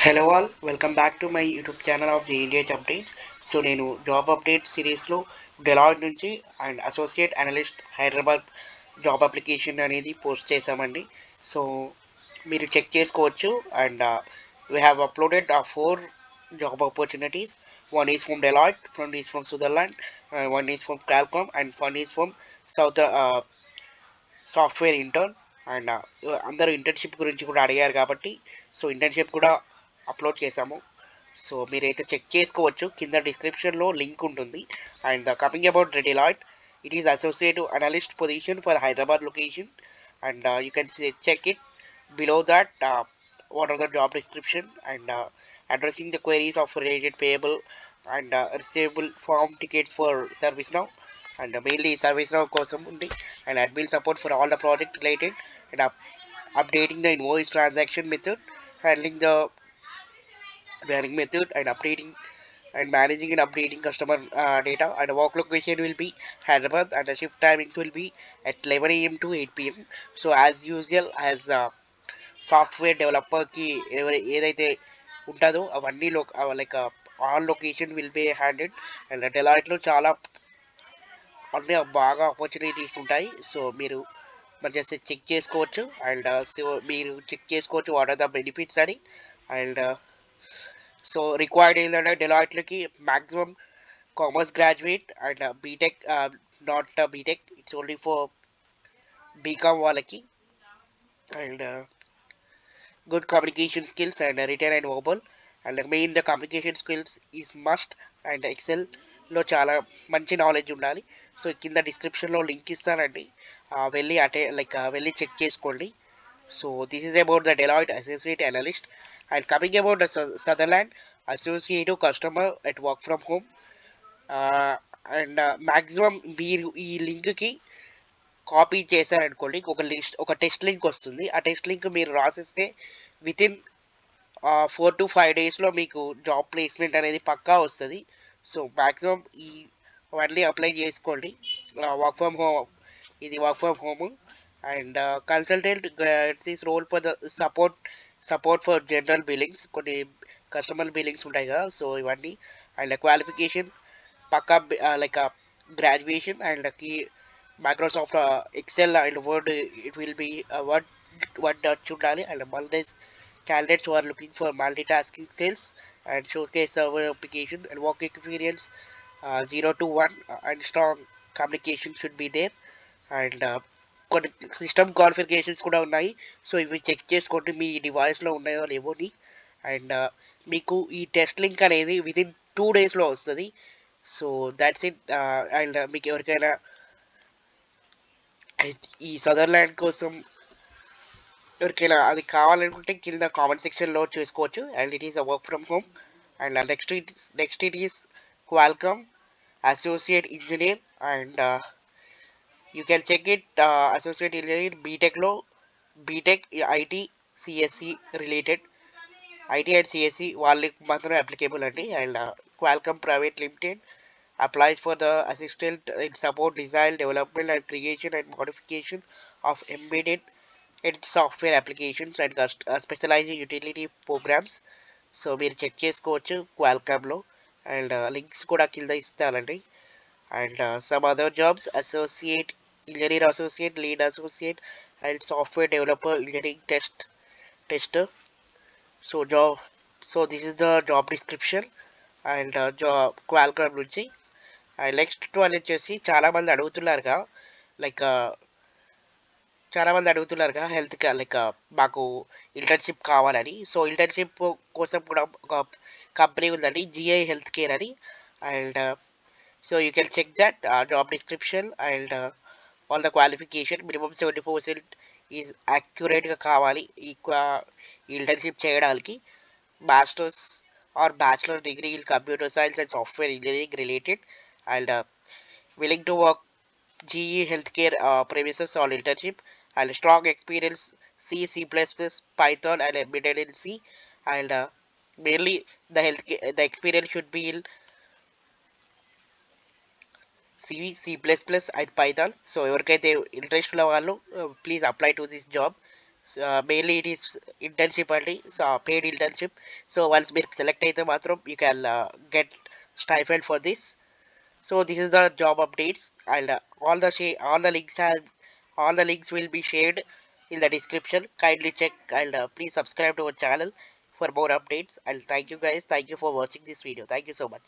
Hello all, welcome back to my YouTube channel of JNTH updates. So నేను job update సిరీస్లో Deloitte నుంచి and associate analyst Hyderabad job application అనేది post చేశామండి. So మీరు check చేసుకోవచ్చు. And we have uploaded four job opportunities. One is from Deloitte, one is from Sutherland, one is from Qualcomm and one is from south software intern. And అందరూ internship గురించి కూడా అడిగారు కాబట్టి so internship కూడా upload చేశాము. So మీరైతే check చేసుకోవచ్చు, కింద డిస్క్రిప్షన్లో లింక్ ఉంటుంది. And coming about Deloitte, it is associate analyst position for Hyderabad location. And you can check it below that. What are the job description and addressing the queries of related payable and receivable form tickets for ServiceNow, and mainly ServiceNow కోసం ఉంది. And admin support for all the project related, and updating the invoice transaction method, handling the bearing method, and updating and managing and updating customer data. And work location will be Hyderabad, and the shift timings will be at 11 a.m. to 8 p.m. So as usual, as software డెవలపర్కి ఏదైతే ఉంటుందో అవన్నీ like all location will be handed. And డెలాయిట్లో చాలా అన్నీ బాగా opportunities ఉంటాయి. So మీరు మరి జస్ట్ చెక్ చేసుకోవచ్చు. అండ్ సో మీరు చెక్ చేసుకోవచ్చు వాట్ ఆర్ ద బెనిఫిట్స్ అని. అండ్ సో రిక్వైర్డ్ ఏంటంటే డెలాయిట్లకి maximum commerce graduate and BTech, not BTech, it's only for BCom వాళ్ళకి. And good communication skills and written and verbal. And main the communication skills is must. And ఎక్సెల్లో చాలా మంచి knowledge ఉండాలి. So కింద డిస్క్రిప్షన్లో link ఇస్తానండి, వెళ్ళి వెళ్ళి చెక్ చేసుకోండి. So this is about the Deloitte associate analyst. And coming about the Sutherland associative customer at work from home. And maximum మీరు ఈ లింక్కి కాపీ చేశారనుకోండి, ఒక టెస్ట్ లింక్ వస్తుంది. ఆ టెస్ట్ లింక్ మీరు రాసిస్తే వితిన్ 4 to 5 డేస్లో మీకు జాబ్ ప్లేస్మెంట్ అనేది పక్కా వస్తుంది. సో మ్యాక్సిమం ఈ అవన్నీ అప్లై చేసుకోండి. వర్క్ ఫ్రమ్ హోమ్, ఇది work from home. And consultant this role for the support for general billings, కొన్ని కస్టమర్ బిల్లింగ్స్ ఉంటాయి కదా, సో ఇవన్నీ. అండ్ క్వాలిఫికేషన్ పక్కా like graduation and key Microsoft Excel and Word, it will be word touch ఉండాలి. And multis candidates who are looking for multitasking skills and showcase server application and work experience 0 to 1, and strong communication should be there. And కొన్ని system qualifications కూడా ఉన్నాయి. So ఇవి check చేసుకోండి మీ డివైస్లో ఉన్నాయో లేవోని. And మీకు ఈ test link అనేది within 2 డేస్లో వస్తుంది. So that's it. అండ్ మీకు ఎవరికైనా ఈ సదర్లాండ్ కోసం ఎవరికైనా అది కావాలనుకుంటే కింద కామెంట్ సెక్షన్లో చూసుకోవచ్చు. And it is a work from home. And next it is Qualcomm associate engineer. And you can check it. Associate engineer బీటెక్లో, BTech IT CSC related, IT and CSC వాళ్ళకి మాత్రం అప్లికేబుల్ అండి. And Qualcomm private limited applies for the assistant in support design, development and creation and modification of embedded software applications and specialized utility programs. So మీరు check చేసుకోవచ్చు క్వాల్కామ్లో. And links కూడా కింద ఇస్తానండి. And some other jobs associate engineer, associate lead associate and software developer engineering tester. So this is the job description and job Qualcomm నుంచి. And next one వచ్చేసి చాలామంది అడుగుతున్నారుగా, లైక్ హెల్త్ లైక్ మాకు internship కావాలని. So internship కోసం కూడా ఒక company ఉందండి, జిఐ హెల్త్ కేర్ అని. And so you can check that job description. And all the qualification minimum 70% is యాక్యురేట్గా కావాలి ఈ ఇంటర్న్షిప్ చేయడానికి. Masters or bachelor degree in computer science and software engineering related. And willing to work GE healthcare premises on internship, and strong experience C, C++, Python, and embedded in C. And mainly the experience should be in C, C++, and Python. So ఎవరికైతే interest ఉన్న వాళ్ళు please apply to this job. mainly it is internship only, so paid internship. So once మీరు select అయితే మాత్రం you can get stipend for this. So this is the job updates, and all the links will be shared in the description. Kindly check, and please subscribe to our channel for more updates. And thank you guys. Thank you for watching this video. Thank you so much.